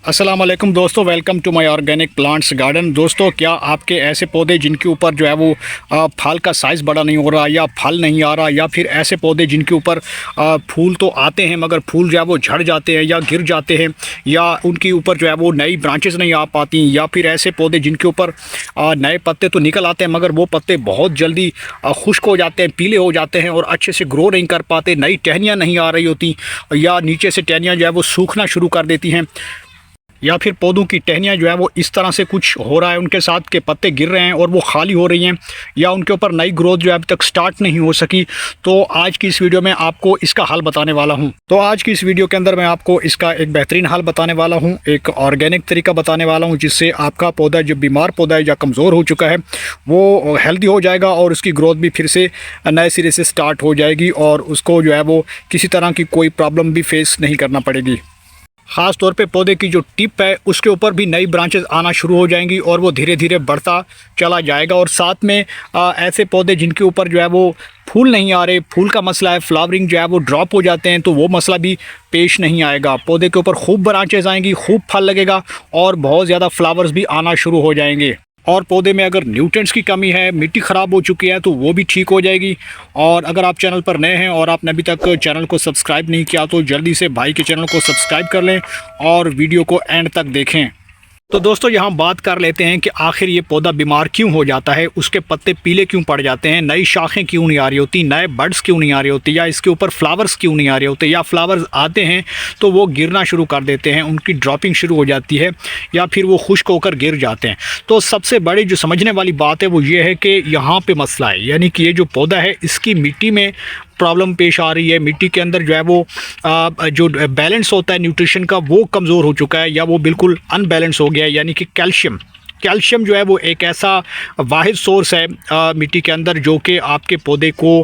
अस्सलाम वालेकुम दोस्तों, welcome to my organic plants garden. दोस्तों, क्या आपके ऐसे पौधे जिनके ऊपर जो है वो फल का साइज़ बड़ा नहीं हो रहा या फल नहीं आ रहा, या फिर ऐसे पौधे जिनके ऊपर फूल तो आते हैं मगर फूल जो है वो झड़ जाते हैं या गिर जाते हैं, या उनके ऊपर जो है वो नई ब्रांचेस नहीं आ पाती, या फिर ऐसे पौधे जिनके ऊपर नए पत्ते तो निकल आते हैं मगर वो पत्ते बहुत जल्दी खुश्क हो जाते हैं, पीले हो जाते हैं और अच्छे से ग्रो नहीं कर पाते, नई टहनियाँ नहीं आ रही होती, या नीचे से टहनियाँ जो है वो सूखना शुरू कर देती हैं, या फिर पौधों की टहनियाँ जो है वो इस तरह से कुछ हो रहा है उनके साथ के पत्ते गिर रहे हैं और वो खाली हो रही हैं, या उनके ऊपर नई ग्रोथ जो है अभी तक स्टार्ट नहीं हो सकी। तो आज की इस वीडियो में आपको इसका हल बताने वाला हूं। तो आज की इस वीडियो के अंदर मैं आपको इसका एक बेहतरीन हल बताने वाला हूं, एक ऑर्गेनिक तरीका बताने वाला हूं, जिससे आपका पौधा जो बीमार पौधा है या कमज़ोर हो चुका है वो हेल्दी हो जाएगा और उसकी ग्रोथ भी फिर से नए सिरे से स्टार्ट हो जाएगी और उसको जो है वो किसी तरह की कोई प्रॉब्लम भी फेस नहीं करना पड़ेगी। ख़ास तौर पे पौधे की जो टिप है उसके ऊपर भी नई ब्रांचेस आना शुरू हो जाएंगी और वो धीरे धीरे बढ़ता चला जाएगा। और साथ में ऐसे पौधे जिनके ऊपर जो है वो फूल नहीं आ रहे, फूल का मसला है, फ्लावरिंग जो है वो ड्रॉप हो जाते हैं, तो वो मसला भी पेश नहीं आएगा। पौधे के ऊपर खूब ब्रांचेस आएंगी, खूब फल लगेगा और बहुत ज़्यादा फ्लावर्स भी आना शुरू हो जाएंगे। और पौधे में अगर न्यूट्रिएंट्स की कमी है, मिट्टी ख़राब हो चुकी है, तो वो भी ठीक हो जाएगी। और अगर आप चैनल पर नए हैं और आपने अभी तक चैनल को सब्सक्राइब नहीं किया तो जल्दी से भाई के चैनल को सब्सक्राइब कर लें और वीडियो को एंड तक देखें। तो दोस्तों, यहाँ बात कर लेते हैं कि आखिर ये पौधा बीमार क्यों हो जाता है, उसके पत्ते पीले क्यों पड़ जाते हैं, नई शाखें क्यों नहीं आ रही होती, नए बड्स क्यों नहीं आ रही होती, या इसके ऊपर फ्लावर्स क्यों नहीं आ रहे होते, या फ्लावर्स आते हैं तो वो गिरना शुरू कर देते हैं, उनकी ड्रॉपिंग शुरू हो जाती है या फिर वो खुश्क होकर गिर जाते हैं। तो सबसे बड़ी जो समझने वाली बात है वो ये है कि यहाँ पे मसला है, यानी कि ये जो पौधा है इसकी मिट्टी में प्रॉब्लम पेश आ रही है। मिट्टी के अंदर जो है वो जो बैलेंस होता है न्यूट्रिशन का वो कमज़ोर हो चुका है या वो बिल्कुल अनबैलेंस हो गया है, यानी कि कैल्शियम जो है वो एक ऐसा वाहिद सोर्स है मिट्टी के अंदर जो कि आपके पौधे को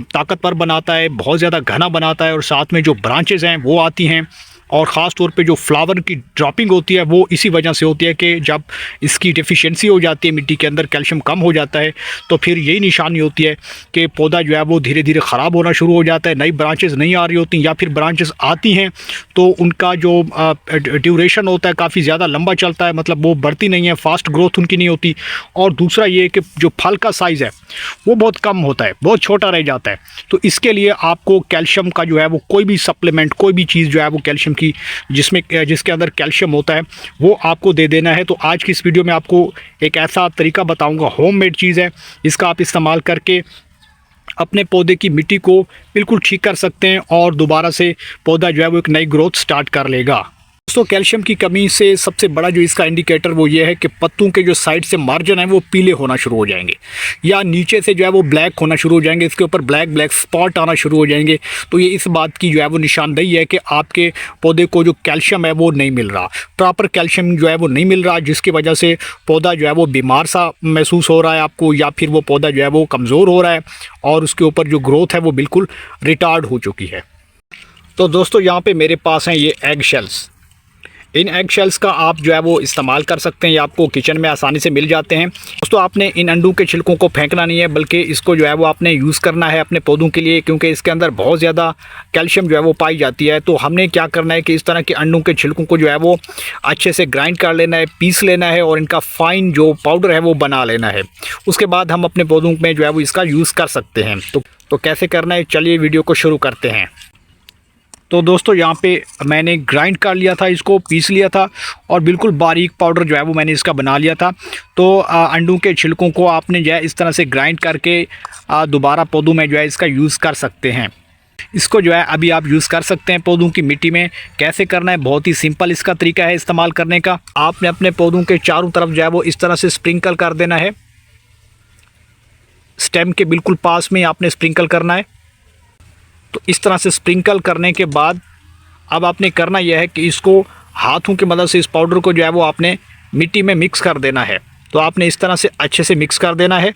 ताकतवर बनाता है, बहुत ज़्यादा घना बनाता है, और साथ में जो ब्रांचेस हैं वो आती हैं। और ख़ास तौर पे जो फ्लावर की ड्रॉपिंग होती है वो इसी वजह से होती है कि जब इसकी डेफिशिएंसी हो जाती है, मिट्टी के अंदर कैल्शियम कम हो जाता है, तो फिर यही निशानी होती है कि पौधा जो है वो धीरे धीरे ख़राब होना शुरू हो जाता है, नई ब्रांचेस नहीं आ रही होती, या फिर ब्रांचेस आती हैं तो उनका जो ड्यूरेशन होता है काफ़ी ज़्यादा लंबा चलता है, मतलब वो बढ़ती नहीं है, फास्ट ग्रोथ उनकी नहीं होती। और दूसरा ये कि जो फल का साइज़ है वो बहुत कम होता है, बहुत छोटा रह जाता है। तो इसके लिए आपको कैल्शियम का जो है वो कोई भी सप्लीमेंट, कोई भी चीज़ जो है वो कैल्शियम की जिसके अंदर कैल्शियम होता है वो आपको दे देना है। तो आज की इस वीडियो में आपको एक ऐसा तरीका बताऊंगा, होममेड चीज़ है, इसका आप इस्तेमाल करके अपने पौधे की मिट्टी को बिल्कुल ठीक कर सकते हैं और दोबारा से पौधा जो है वो एक नई ग्रोथ स्टार्ट कर लेगा। दोस्तों, कैल्शियम की कमी से सबसे बड़ा जो इसका इंडिकेटर वो ये है कि पत्तों के जो साइड से मार्जिन है वो पीले होना शुरू हो जाएंगे, या नीचे से जो है वो ब्लैक होना शुरू हो जाएंगे, इसके ऊपर ब्लैक ब्लैक स्पॉट आना शुरू हो जाएंगे। तो ये इस बात की जो है वो निशानदेही है कि आपके पौधे को जो कैल्शियम है वो नहीं मिल रहा, प्रॉपर कैल्शियम जो है वो नहीं मिल रहा, जिसकी वजह से पौधा जो है वो बीमार सा महसूस हो रहा है आपको, या फिर वो पौधा जो है वो कमज़ोर हो रहा है और उसके ऊपर जो ग्रोथ है वो बिल्कुल रिटार्ड हो चुकी है। तो दोस्तों, यहाँ पर मेरे पास हैं ये एग शेल्स। इन एग शेल्स का आप जो है वो इस्तेमाल कर सकते हैं, ये आपको किचन में आसानी से मिल जाते हैं। दोस्तों, आपने इन अंडों के छिलकों को फेंकना नहीं है, बल्कि इसको जो है वो आपने यूज़ करना है अपने पौधों के लिए, क्योंकि इसके अंदर बहुत ज़्यादा कैल्शियम जो है वो पाई जाती है। तो हमने क्या करना है कि इस तरह के अंडों के छिलकों को जो है वो अच्छे से ग्राइंड कर लेना है, पीस लेना है और इनका फाइन जो पाउडर है वो बना लेना है। उसके बाद हम अपने पौधों में जो है वो इसका यूज़ कर सकते हैं। तो कैसे करना है, चलिए वीडियो को शुरू करते हैं। तो दोस्तों, यहाँ पे मैंने ग्राइंड कर लिया था, इसको पीस लिया था और बिल्कुल बारीक पाउडर जो है वो मैंने इसका बना लिया था। तो अंडों के छिलकों को आपने जो है इस तरह से ग्राइंड करके दोबारा पौधों में जो है इसका यूज़ कर सकते हैं। इसको जो है अभी आप यूज़ कर सकते हैं पौधों की मिट्टी में। कैसे करना है, बहुत ही सिंपल इसका तरीका है इस्तेमाल करने का। आपने अपने पौधों के चारों तरफ जो है वो इस तरह से स्प्रिंकल कर देना है, स्टेम के बिल्कुल पास में आपने स्प्रिंकल करना है। तो इस तरह से स्प्रिंकल करने के बाद अब आपने करना यह है कि इसको हाथों की मदद से इस पाउडर को जो है वो आपने मिट्टी में मिक्स कर देना है। तो आपने इस तरह से अच्छे से मिक्स कर देना है।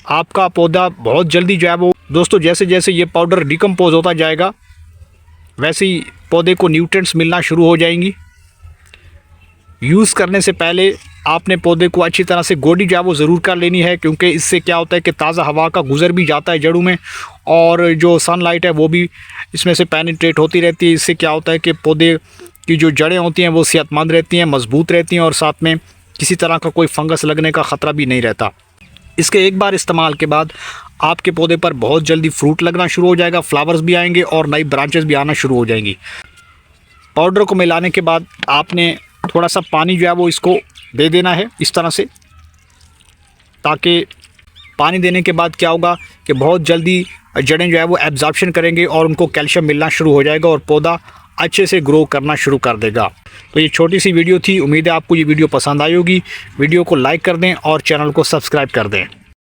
आपका पौधा बहुत जल्दी जो है वो दोस्तों, जैसे जैसे ये पाउडर डिकम्पोज होता जाएगा वैसे ही पौधे को न्यूट्रिएंट्स मिलना शुरू हो जाएंगी। यूज़ करने से पहले आपने पौधे को अच्छी तरह से गोडी जो है वो ज़रूर कर लेनी है, क्योंकि इससे क्या होता है कि ताज़ा हवा का गुज़र भी जाता है जड़ों में और जो सनलाइट है वो भी इसमें से पेनिट्रेट होती रहती है। इससे क्या होता है कि पौधे की जो जड़ें होती हैं वो सेहतमंद रहती हैं, मजबूत रहती हैं और साथ में किसी तरह का कोई फंगस लगने का ख़तरा भी नहीं रहता। इसके एक बार इस्तेमाल के बाद आपके पौधे पर बहुत जल्दी फ्रूट लगना शुरू हो जाएगा, फ्लावर्स भी आएंगे और नई ब्रांचेस भी आना शुरू हो जाएंगी। पाउडर को मिलाने के बाद आपने थोड़ा सा पानी जो है वो इसको दे देना है इस तरह से, ताकि पानी देने के बाद क्या होगा कि बहुत जल्दी जड़ें जो है वो एब्जॉर्प्शन करेंगे और उनको कैल्शियम मिलना शुरू हो जाएगा और पौधा अच्छे से ग्रो करना शुरू कर देगा। तो ये छोटी सी वीडियो थी, उम्मीद है आपको ये वीडियो पसंद आई होगी। वीडियो को लाइक कर दें और चैनल को सब्सक्राइब कर दें।